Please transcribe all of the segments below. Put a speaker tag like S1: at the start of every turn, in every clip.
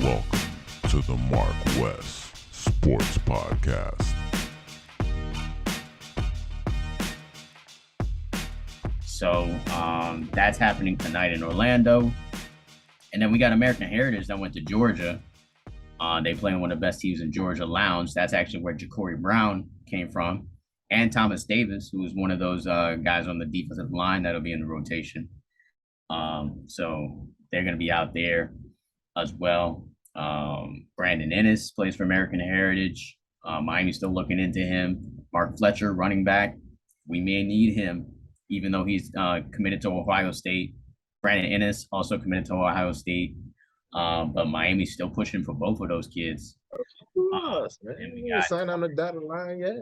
S1: Welcome to the MarcWes Sports Podcast.
S2: So that's happening tonight in Orlando. And then we got American Heritage that went to Georgia. They play in one of the best teams in Georgia, Lounge. That's actually where Ja'Cory Brown came from. And Thomas Davis, who is one of those guys on the defensive line that'll be in the rotation. So they're going to be out there as well. Brandon Ennis plays for American Heritage. Miami's still looking into him. Mark Fletcher, running back. We may need him, even though he's committed to Ohio State. Brandon Ennis also committed to Ohio State. But Miami's still pushing for both of those kids.
S3: Man. We got signed on the dotted line yet.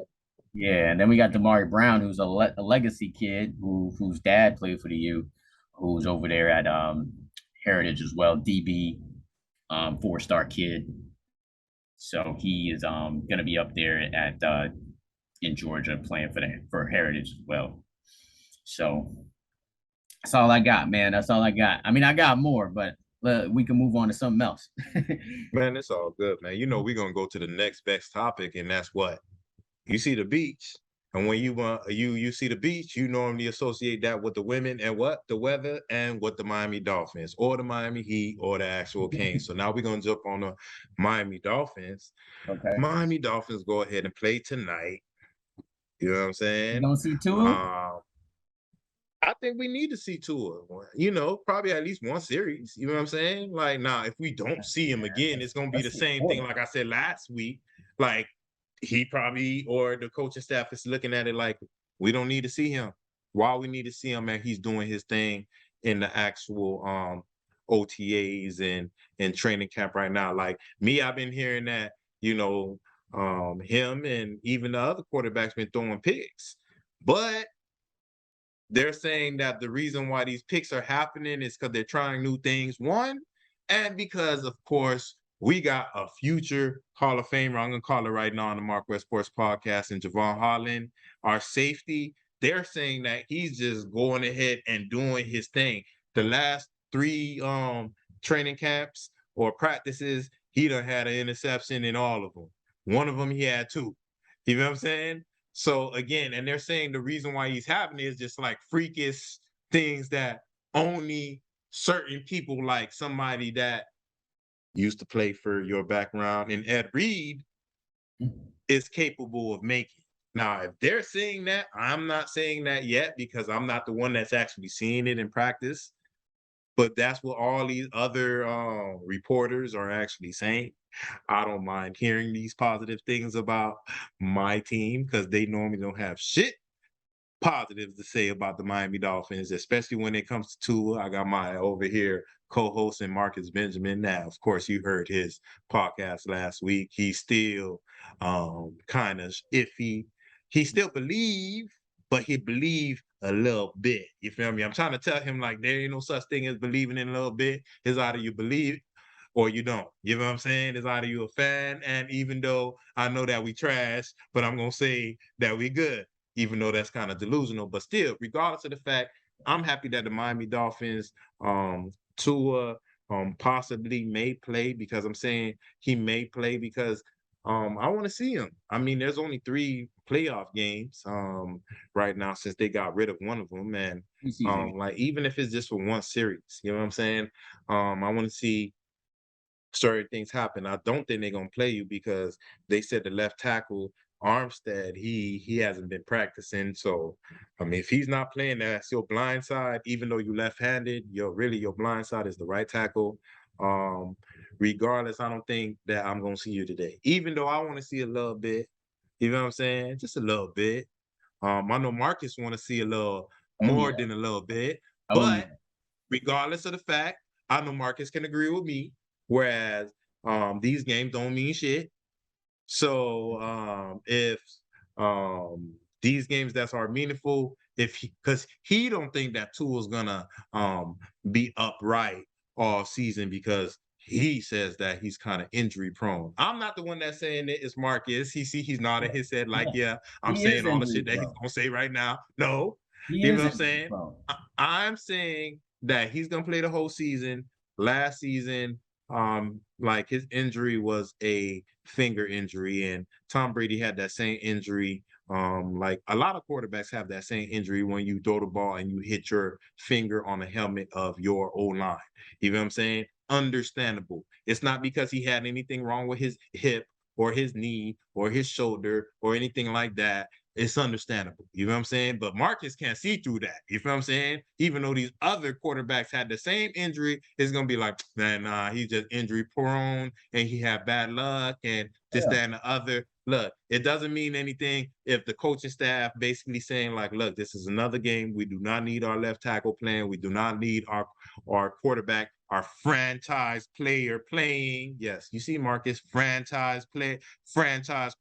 S2: Yeah, and then we got Damari Brown, who's a legacy kid whose dad played for the U, who's over there at Heritage as well, DB, 4-star kid. So he is going to be up there at in Georgia playing for Heritage as well. So that's all I got, man. That's all I got. I mean, I got more, but we can move on to something else.
S3: Man, it's all good, man. You know, we're going to go to the next best topic, and that's what? You see the beach. And when you see the beach, you normally associate that with the women and what? The weather and with the Miami Dolphins or the Miami Heat or the actual Kings. So now we're going to jump on the Miami Dolphins.
S2: Okay.
S3: Miami Dolphins go ahead and play tonight. You know what I'm saying?
S2: You don't see Tua?
S3: I think we need to see Tua. You know, probably at least one series. You know what I'm saying? Like, now, if we don't see him again, it's going to be the same thing like I said last week. Like, he probably, or the coaching staff is looking at it like, we don't need to see him. Why we need to see him, man? He's doing his thing in the actual OTAs and training camp right now. Like me, I've been hearing that, you know, him and even the other quarterbacks been throwing picks. But they're saying that the reason why these picks are happening is because they're trying new things, one, and because, of course, we got a future Hall of Famer, I'm going to call it right now on the MarcWes Sports Podcast, and Javon Holland, our safety. They're saying that he's just going ahead and doing his thing. The last 3 training camps or practices, he done had an interception in all of them. One of them, he had 2. You know what I'm saying? So, again, and they're saying the reason why he's having it is just like freakish things that only certain people, like somebody that used to play for your background and Ed Reed, is capable of making. Now, if they're saying that, I'm not saying that yet because I'm not the one that's actually seeing it in practice. But that's what all these other reporters are actually saying. I don't mind hearing these positive things about my team because they normally don't have shit positives to say about the Miami Dolphins, especially when it comes to Tua. I got my over here co-host and Marcus Benjamin. Now, of course, you heard his podcast last week. He's still kind of iffy. He still believe, but he believe a little bit. You feel me? I'm trying to tell him, like, there ain't no such thing as believing in a little bit. It's either you believe or you don't. You know what I'm saying? It's either you a fan, and even though I know that we trash, but I'm going to say that we good, even though that's kind of delusional. But still, regardless of the fact, I'm happy that the Miami Dolphins, Tua possibly may play, because I'm saying he may play because I want to see him. I mean, there's only 3 playoff games right now since they got rid of one of them. And like, even if it's just for one series, you know what I'm saying? I want to see certain things happen. I don't think they're going to play you because they said the left tackle, Armstead, he hasn't been practicing. So, I mean, if he's not playing, that's your blind side. Even though you're left-handed, your blind side is the right tackle. Regardless, I don't think that I'm going to see you today. Even though I want to see a little bit, you know what I'm saying? Just a little bit. I know Marcus want to see a little more than a little bit. But regardless of the fact, I know Marcus can agree with me. Whereas these games don't mean shit. So if these games that are meaningful, because he don't think that Tua's gonna be upright all season because he says that he's kind of injury prone. I'm not the one that's saying it. It's Marcus. He's nodding his head like, yeah, I'm saying all the shit that he's gonna say right now. No, you know what I'm saying? I'm saying that he's gonna play the whole season. Last season, like his injury was a finger injury, and Tom Brady had that same injury. Like a lot of quarterbacks have that same injury when you throw the ball and you hit your finger on the helmet of your O-line. You know what I'm saying? Understandable. It's not because he had anything wrong with his hip or his knee or his shoulder or anything like that. It's understandable. You know what I'm saying? But Marcus can't see through that. You know what I'm saying? Even though these other quarterbacks had the same injury, it's gonna be like, man, nah, he's just injury prone and he had bad luck and this, that, and the other. Look, it doesn't mean anything if the coaching staff basically saying, like, look, this is another game. We do not need our left tackle playing. We do not need our quarterback, our franchise player playing. Yes, you see Marcus, franchise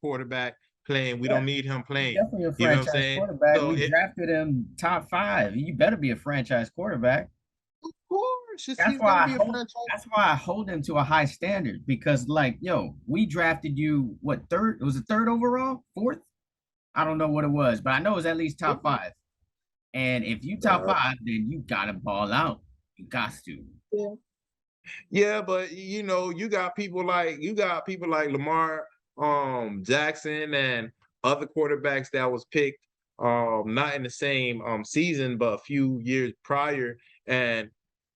S3: quarterback playing. We don't need him playing.
S2: Definitely a
S3: You know what I'm
S2: franchise
S3: saying?
S2: quarterback.
S3: So
S2: We drafted him top 5. You better be a franchise quarterback.
S3: of course,
S2: That's
S3: he's
S2: why
S3: gonna
S2: I
S3: be a
S2: hold.
S3: franchise.
S2: That's why I hold him to a high standard because, like, yo, we drafted you. What, third? It was a third overall, fourth. I don't know what it was, but I know it was at least top 5. And if you top 5, then you gotta ball out. You got to.
S3: Yeah. Yeah, but you know, you got people like Lamar Jackson and other quarterbacks that was picked not in the same season but a few years prior, and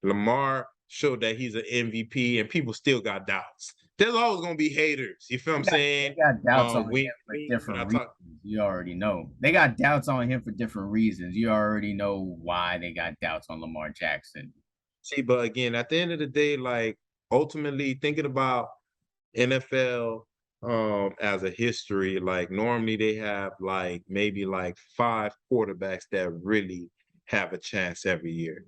S3: Lamar showed that he's an MVP and people still got doubts. There's always gonna be haters. You feel what I'm saying?
S2: They got doubts on
S3: When
S2: him for
S3: I
S2: different
S3: talk
S2: reasons. You already know. They got doubts on him for different reasons. You already know why they got doubts on Lamar Jackson.
S3: See, but again, at the end of the day, like ultimately thinking about NFL as a history, like normally they have like maybe like 5 quarterbacks that really have a chance every year.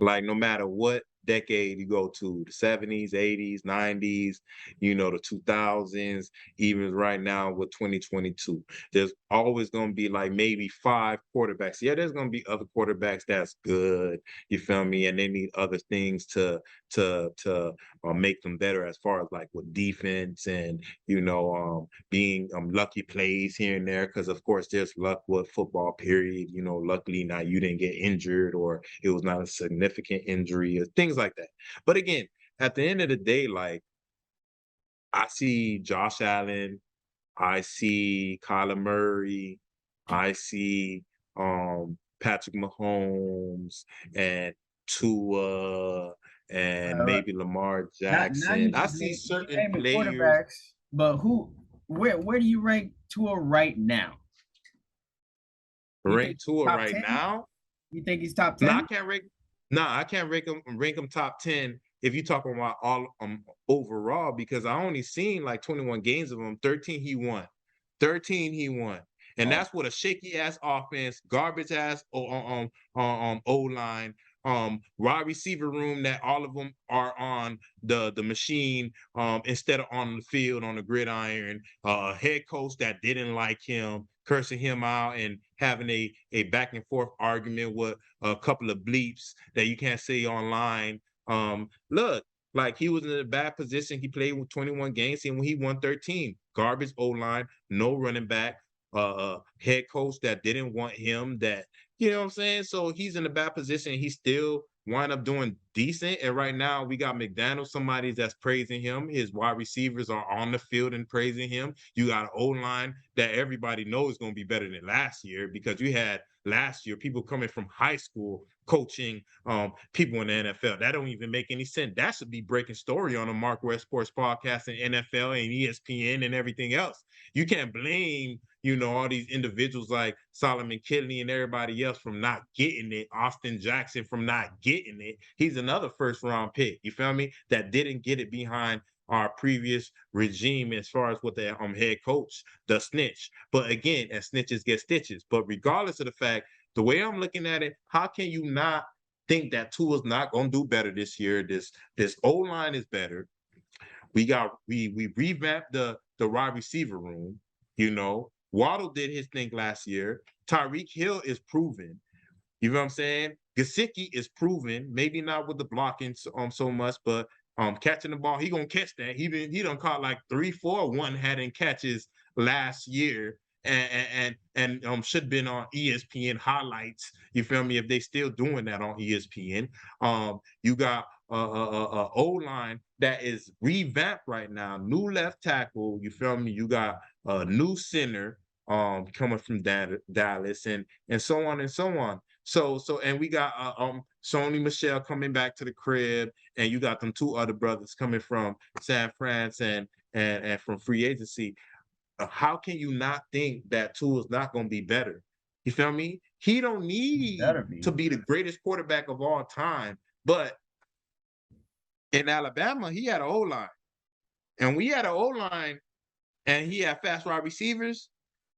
S3: Like no matter what decade you go to, the 70s, 80s, 90s, you know, the 2000s, even right now with 2022, there's always going to be like maybe 5 quarterbacks. Yeah, there's going to be other quarterbacks that's good, you feel me, and they need other things to make them better as far as like with defense and being lucky plays here and there, because of course there's luck with football, period. You know, luckily now you didn't get injured or it was not a significant injury or things like that. But again, at the end of the day, like I see Josh Allen, I see Kyler Murray, I see Patrick Mahomes and Tua and
S2: Uh,
S3: maybe Lamar
S2: now you
S3: Jackson. I
S2: just
S3: see
S2: you
S3: certain
S2: naming
S3: players
S2: quarterbacks, but where do you rank Tua right now? You think
S3: ranked Tua
S2: top
S3: right
S2: 10?
S3: now.
S2: You think he's top
S3: No,
S2: 10?
S3: I can't rank him top 10 if you're talking about all overall, because I only seen like 21 games of him. 13 he won. 13 he won. And
S2: Oh,
S3: that's what a shaky ass offense, garbage ass O line, wide receiver room that all of them are on the machine instead of on the field on the gridiron. Head coach that didn't like him, cursing him out and having a back and forth argument with a couple of bleeps that you can't say online. Look, like he was in a bad position. He played with 21 games, and when he won 13, garbage O-line, no running back, head coach that didn't want him, that, you know what I'm saying? So he's in a bad position. He still wind up doing decent. And right now we got McDaniel, somebody that's praising him. His wide receivers are on the field and praising him. You got an O-line that everybody knows is going to be better than last year, because you had last year people coming from high school coaching people in the NFL. That don't even make any sense. That should be breaking story on the MarcWes Sports Podcast and NFL and ESPN and everything else. You can't blame, all these individuals like Solomon Kinley and everybody else from not getting it. Austin Jackson from not getting it. He's another first round pick. You feel me? That didn't get it behind our previous regime as far as what the head coach, the snitch. But again, as snitches get stitches. But regardless of the fact, the way I'm looking at it, how can you not think that Tua's not going to do better this year? This O-line is better. We revamped the wide receiver room. Waddle did his thing last year. Tyreek Hill is proven. You know what I'm saying? Gesicki is proven. Maybe not with the blocking so much, but catching the ball, he gonna catch that. He done caught like 3-4 one-handed catches last year, and should have been on ESPN highlights. You feel me? If they still doing that on ESPN, you got O-line that is revamped right now. New left tackle, you feel me? You got a new center coming from Dallas and so on and so on. So and we got Sony Michelle coming back to the crib, and you got them two other brothers coming from San Fran and from free agency. How can you not think that Tua's not going to be better? You feel me? He don't need to be the greatest quarterback of all time, but in Alabama, he had an O-line. And we had an O-line and he had fast wide receivers.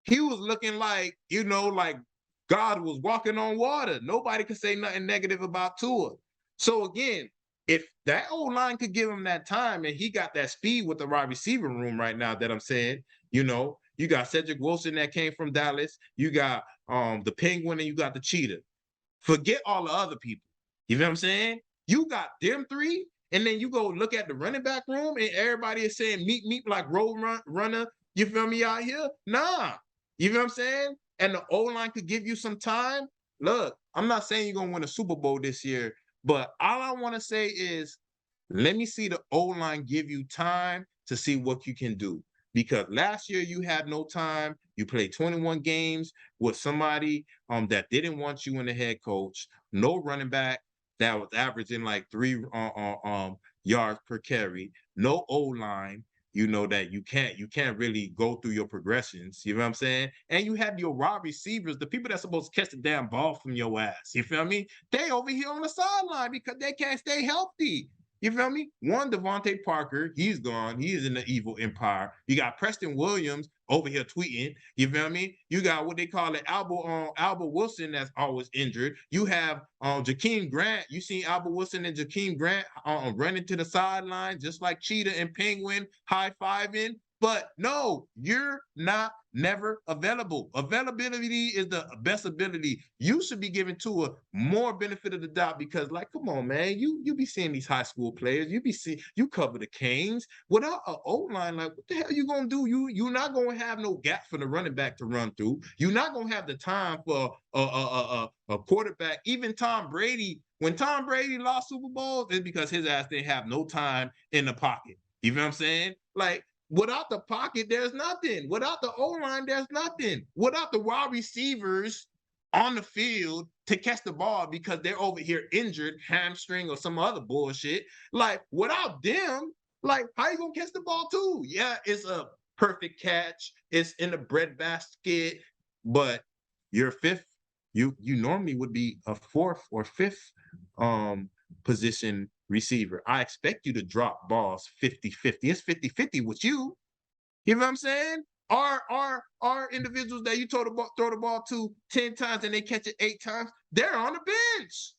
S3: He was looking like, like God was walking on water. Nobody could say nothing negative about Tua. So again, if that O-line could give him that time and he got that speed with the wide receiver room right now that I'm saying, you got Cedric Wilson that came from Dallas. You got the Penguin and you got the Cheetah. Forget all the other people. You know what I'm saying? You got them three, and then you go look at the running back room and everybody is saying meet like road runner. You feel me out here? Nah. You know what I'm saying? And the O-line could give you some time. Look, I'm not saying you're going to win a Super Bowl this year, but all I want to say is let me see the O-line give you time to see what you can do. Because last year you had no time. You played 21 games with somebody that didn't want you in the head coach. No running back that was averaging like 3 yards per carry. No O-line. That you can't really go through your progressions. You know what I'm saying? And you had your wide receivers, the people that's supposed to catch the damn ball from your ass. You feel me? They over here on the sideline because they can't stay healthy. You feel me? One, Devontae Parker, he's gone. He is in the evil empire. You got Preston Williams over here tweeting. You feel me? You got what they call it, Albert Wilson that's always injured. You have Jakeem Grant. You seen Albert Wilson and Jakeem Grant running to the sideline just like Cheetah and Penguin high-fiving. But no, you're never available. Availability is the best ability. You should be giving Tua more benefit of the doubt because, like, come on, man, you be seeing these high school players. You cover the Canes without an O-line. Like, what the hell you gonna do? You're not gonna have no gap for the running back to run through. You're not gonna have the time for a quarterback. Even Tom Brady, when Tom Brady lost Super Bowls, it's because his ass didn't have no time in the pocket. You know what I'm saying? Like, without the pocket, there's nothing. Without the O-line, there's nothing. Without the wide receivers on the field to catch the ball because they're over here injured, hamstring or some other bullshit. Like, without them, like, how you gonna catch the ball too? Yeah, it's a perfect catch. It's in the breadbasket, but you're fifth. You normally would be a fourth or fifth position receiver. I expect you to drop balls 50-50. It's 50-50 with you. You know what I'm saying? Our individuals that you throw the ball to 10 times and they catch it 8 times, they're on the bench.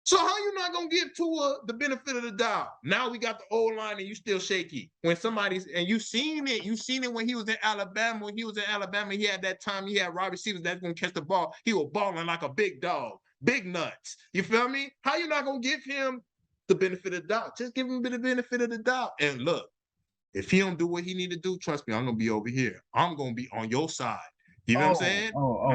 S3: So how you not gonna give Tua the benefit of the doubt? Now we got the O-line and you still shaky. When somebody's and you seen it when he was in Alabama. When he was in Alabama, he had that time, he had wide receivers that's gonna catch the ball. He was balling like a big dog, big nuts. You feel me? How you not gonna give him the benefit of the doubt? Just give him the benefit of the doubt. And look, if he don't do what he need to do, trust me, I'm gonna be over here. I'm gonna be on your side. You know what I'm saying?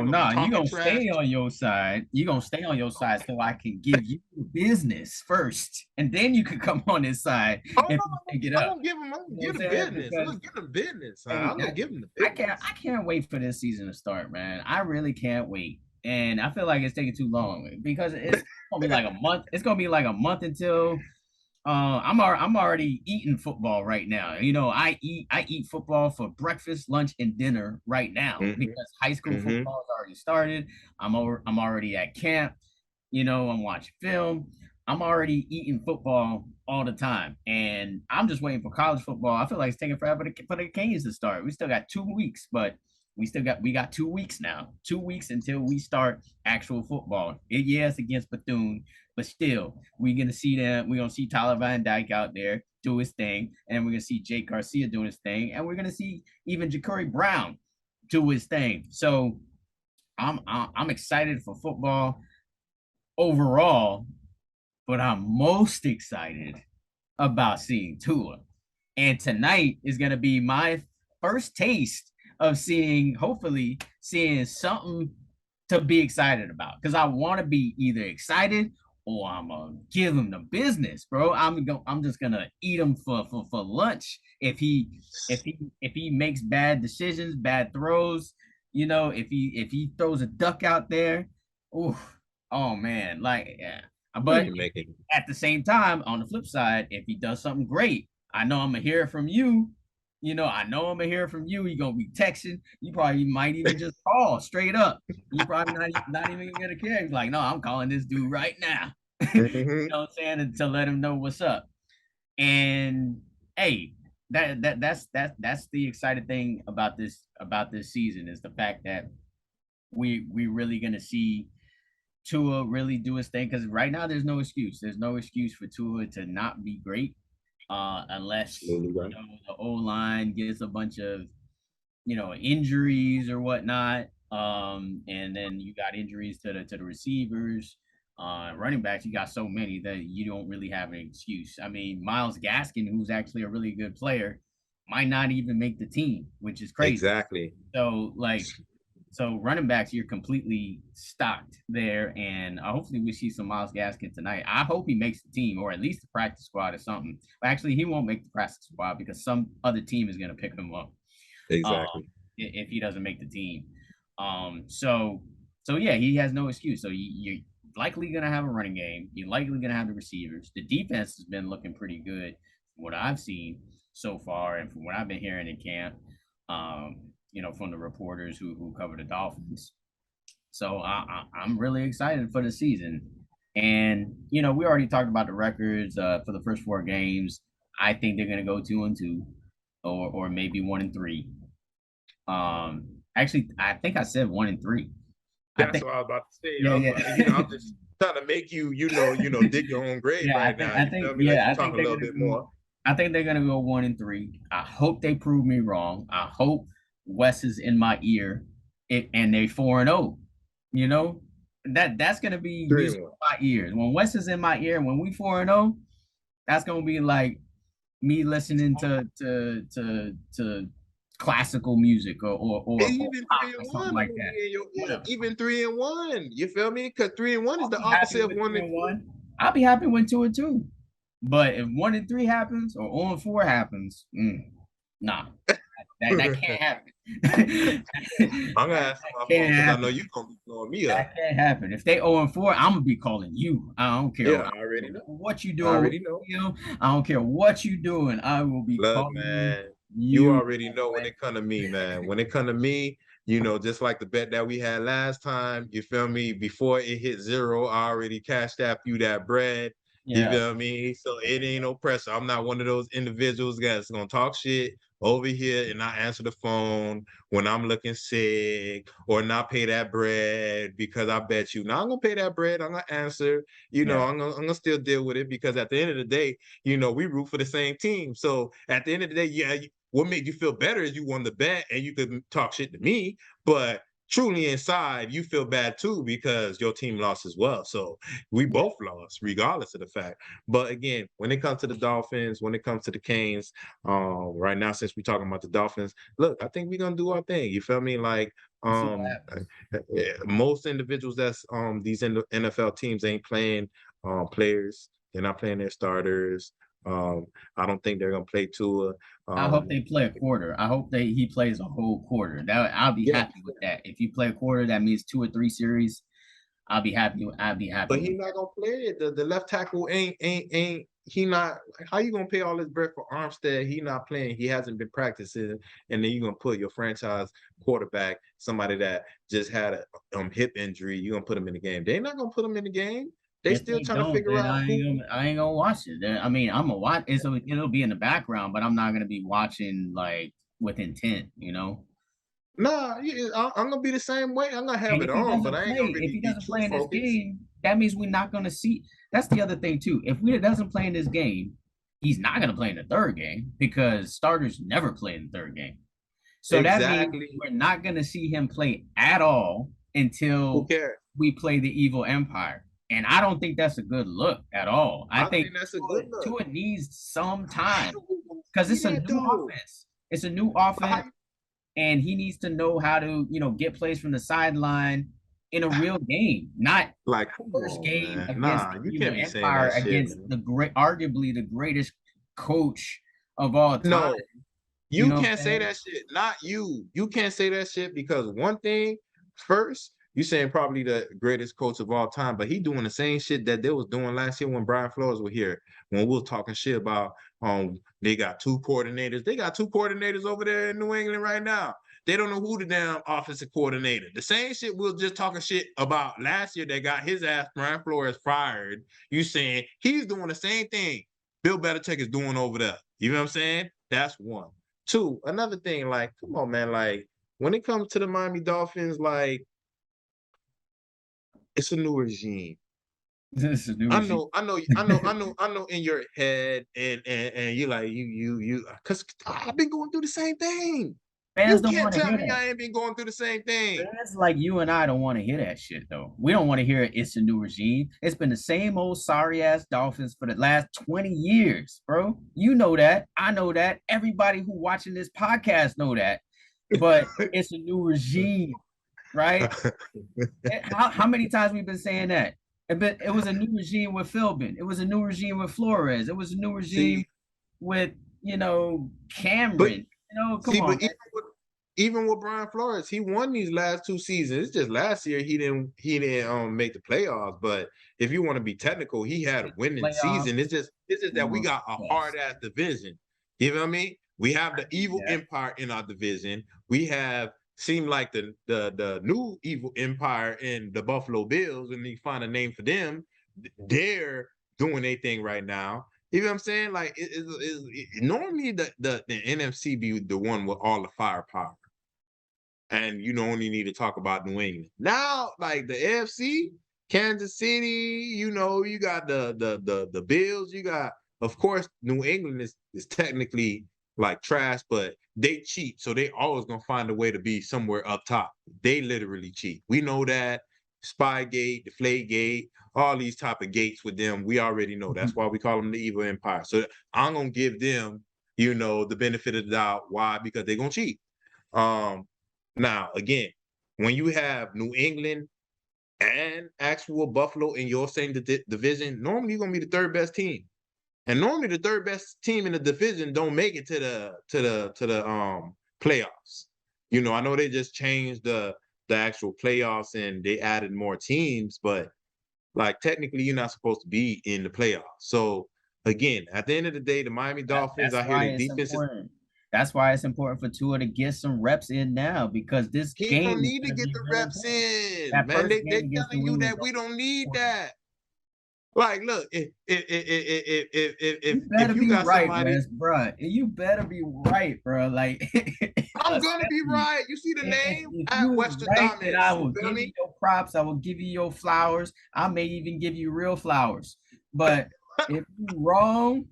S2: Nah, you're gonna stay on your side. You're gonna stay on your side so I can give you business first, and then you can come on this side and pick it up.
S3: I'm gonna give him the business. I'm gonna give him business. I'm gonna give him the business.
S2: I can't wait for this season to start, man. I really can't wait. And I feel like it's taking too long because it's gonna be like a month. It's gonna be like a month until I'm already eating football right now. I eat football for breakfast, lunch, and dinner right now because high school football has already started. I'm already at camp. I'm watching film. I'm already eating football all the time, and I'm just waiting for college football. I feel like it's taking forever for the Canes to start. We still got 2 weeks, but we got 2 weeks now. 2 weeks until we start actual football. It's against Bethune, but still, we're gonna see them. We're gonna see Tyler Van Dyke out there do his thing, and we're gonna see Jake Garcia doing his thing, and we're gonna see even Ja'Cory Brown do his thing. So I'm excited for football overall, but I'm most excited about seeing Tua. And tonight is gonna be my first taste of hopefully seeing something to be excited about, because I want to be either excited or I'm gonna give him the business, bro. I'm just gonna eat him for lunch if he makes bad decisions, bad throws. If he throws a duck out there, oh man, like yeah. But at the same time, on the flip side, if he does something great, I know I'm gonna hear it from you. I know I'm gonna hear from you. You're gonna be texting. You probably might even just call straight up. You probably not even gonna care. He's like, no, I'm calling this dude right now. You know what I'm saying? And to let him know what's up. And hey, that's the exciting thing about this season is the fact that we really gonna see Tua really do his thing, because right now there's no excuse. There's no excuse for Tua to not be great, unless the O-line gets a bunch of injuries or whatnot. And then you got injuries to the receivers. Running backs, you got so many that you don't really have an excuse. I mean, Myles Gaskin, who's actually a really good player, might not even make the team, which is crazy.
S3: Exactly.
S2: So running backs, you're completely stocked there, and hopefully we see some Myles Gaskin tonight. I hope he makes the team, or at least the practice squad or something. But actually, he won't make the practice squad because some other team is going to pick him up.
S3: Exactly.
S2: If he doesn't make the team. So yeah, he has no excuse. So you're likely going to have a running game. You're likely going to have the receivers. The defense has been looking pretty good from what I've seen so far and from what I've been hearing in camp. From the reporters who cover the Dolphins. So I'm really excited for the season. And, we already talked about the records for the first 4 games. I think they're going to go 2-2 or maybe 1-3. Actually, I think I said 1-3.
S3: That's what I was about to say. I'm just trying to make you dig your own grave right now. I think talk a little bit more.
S2: I think they're gonna go 1-3. I hope they prove me wrong. I hope Wes is in my ear, and they 4-0. That's gonna be music in my ears. When Wes is in my ear, when we 4-0, that's gonna be like me listening to classical music or
S3: even 3-1 like that. Even 3-1. You feel me? Because 3-1 is the opposite of 1-1.
S2: I'll be happy when 2-2. But if 1-3 happens or 0-4 happens, nah, that can't happen.
S3: I'm gonna ask my phone because I know you're gonna be blowing me up.
S2: That can't happen. If they 0-4, I'm gonna be calling you. I don't care.
S3: Yeah, I already know
S2: what you doing. I already know. I don't care what you doing. I will be calling
S3: man. You already know when it come to me, man. When it come to me, just like the bet that we had last time, you feel me? Before it hit 0, I already cashed after you that bread. You feel me? So it ain't no pressure. I'm not one of those individuals that's gonna talk shit over here and not answer the phone when I'm looking sick or not pay that bread because I bet you. Now I'm gonna pay that bread. I'm gonna answer. I'm gonna still deal with it because at the end of the day, we root for the same team. So at the end of the day, what made you feel better is you won the bet and you could talk shit to me, but truly inside, you feel bad too because your team lost as well. So we both lost, regardless of the fact. But again, when it comes to the Dolphins, when it comes to the Canes, right now, since we're talking about the Dolphins, look, I think we're gonna do our thing. You feel me? Like most individuals that's these NFL teams ain't playing players. They're not playing their starters. I don't think they're gonna play Tua.
S2: I hope they play a quarter. I hope he plays a whole quarter. I'll be happy with that. If you play a quarter, that means 2 or 3 series. I'll be happy.
S3: But he's not gonna play it. The left tackle ain't. He not. How you gonna pay all this bread for Armstead? He not playing. He hasn't been practicing, and then you're gonna put your franchise quarterback, somebody that just had a hip injury. You're gonna put him in the game. They're not gonna put him in the game. They still trying to figure out.
S2: I ain't gonna watch it. I mean, I'm gonna watch it. So it'll be in the background, but I'm not gonna be watching like with intent.
S3: Nah, I'm gonna be the same way. I'm gonna have it on, but I ain't gonna really
S2: if he doesn't play in this game, that means we're not gonna see. That's the other thing too. If he doesn't play in this game, he's not gonna play in the third game because starters never play in the third game. So that means we're not gonna see him play at all until we play the Evil Empire. And I don't think that's a good look at all. I think
S3: that's a good look.
S2: Tua needs some time because it's a new offense. It's a new offense, and he needs to know how to, get plays from the sideline. in a real game, not
S3: Like,
S2: first game
S3: man.
S2: against
S3: Nah, you can't be saying
S2: Empire
S3: that shit,
S2: against
S3: man.
S2: arguably the greatest coach of all time.
S3: No,
S2: You
S3: you
S2: know what I'm
S3: can't say
S2: saying?
S3: that shit. Not you. You can't say that shit because one thing, first, you saying probably the greatest coach of all time, but he doing the same shit that they was doing last year when Brian Flores was here. When we were talking shit about they got two coordinators. They got two coordinators over there in New England right now. They don't know who the damn offensive coordinator. The same shit we were just talking shit about last year that got his ass Brian Flores fired. You saying he's doing the same thing Bill Belichick is doing over there. You know what I'm saying? That's one. Two, another thing, like, come on, man. Like, when it comes to the Miami Dolphins, like, it's a new regime.
S2: This is a new
S3: I
S2: regime.
S3: know in your head, and you like you because I've been going through the same thing.
S2: Fans
S3: You
S2: don't
S3: can't
S2: want to
S3: tell
S2: hear
S3: me
S2: that.
S3: I ain't been going through the same thing.
S2: Fans like you and I don't want to hear that shit though. We don't want to hear it's a new regime. It's been the same old sorry ass Dolphins for the last 20 years, bro. You know that. I know that. Everybody who watching this podcast know that. But it's a new regime, right? How many times we've been saying that? It was a new regime with Philbin. It was a new regime with Flores. It was a new regime with Cameron.
S3: But
S2: Come on.
S3: but even with Brian Flores, he won these last two seasons. It's just last year he didn't make the playoffs. But if you want to be technical, he had a winning season. It's just that we got a hard ass division. You know what I mean? We have the evil empire in our division. We have seemed like the new evil empire in the Buffalo Bills, and you find a name for them. They're doing their thing right now. You know what I'm saying? Like normally the NFC be the one with all the firepower, and you only need to talk about New England. Now, like the AFC, Kansas City, you got the Bills. You got, of course, New England is technically like trash, but they cheat, so they always gonna find a way to be somewhere up top. They literally cheat. We know that. Spygate, Deflategate, all these type of gates with them, we already know. That's why we call them the evil empire. So I'm gonna give them, the benefit of the doubt. Why? Because they're gonna cheat. Now again, when you have New England and actual Buffalo in your same division, normally you're gonna be the third best team. And normally the third best team in the division don't make it to the playoffs. I know they just changed the actual playoffs and they added more teams, but like technically you're not supposed to be in the playoffs. So again, at the end of the day, the Miami Dolphins, I hear their defense is.
S2: That's why it's important for Tua to get some reps in now, because this
S3: he
S2: game
S3: don't need to get the reps in, man. They telling you that we don't need that. Like, look, if you got
S2: right,
S3: somebody,
S2: bro, you better be right, bro. Like,
S3: I'm gonna be right. You see the name at Western Dominance.
S2: I will give you your props. I will give you your flowers. I may even give you real flowers. But if you're wrong,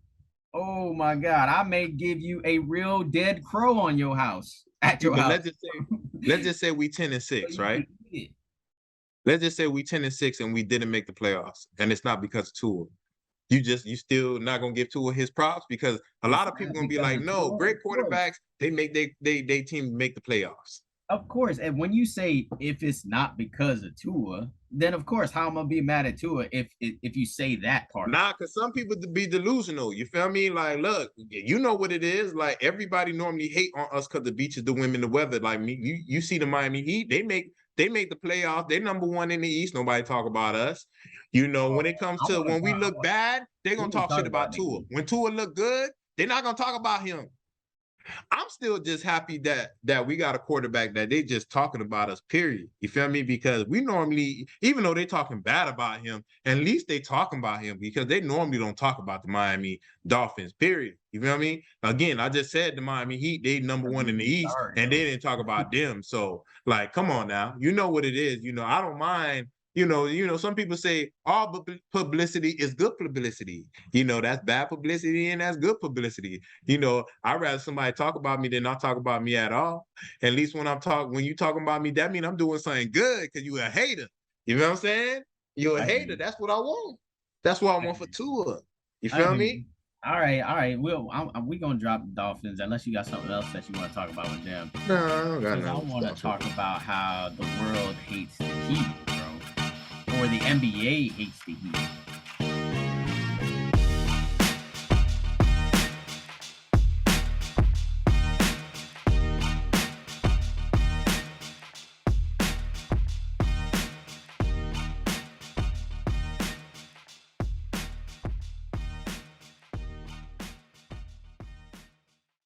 S2: oh my God, I may give you a real dead crow on your house at your house.
S3: Let's just say we 10-6, right? Let's just say we 10-6 and we didn't make the playoffs, and it's not because of Tua. You still not gonna give Tua his props, because a lot of people gonna be like, no, great quarterbacks, they make they team make the playoffs.
S2: Of course, and when you say if it's not because of Tua, then of course, how am I gonna be mad at Tua if you say that part?
S3: Nah, because some people be delusional. You feel me? Like, look, you know what it is. Like, everybody normally hate on us because the beaches, the women, the weather. Like me, you see the Miami Heat, they make the playoffs. They number one in the East. Nobody talk about us. When it comes to when we look bad, they're gonna talk shit about Tua. When Tua look good, they're not gonna talk about him. I'm still just happy that we got a quarterback that they just talking about us, period. You feel me? Because we normally, even though they talking bad about him, at least they talking about him, because they normally don't talk about the Miami Dolphins, period. You feel me? Again, I just said the Miami Heat, they number one in the East, and they didn't talk about them. So, like, come on now. You know what it is. I don't mind. Some people say all publicity is good publicity. That's bad publicity and that's good publicity. I'd rather somebody talk about me than not talk about me at all. At least when you talking about me, that means I'm doing something good, because you a hater. You know what I'm saying? You're a hater. That's what I want. That's what I want for Tua. You feel me?
S2: All right. We gonna drop the Dolphins unless you got something else that you want to talk about with them.
S3: No, I don't got
S2: I want to talk about how the world hates the Heat. or the NBA hates the Heat.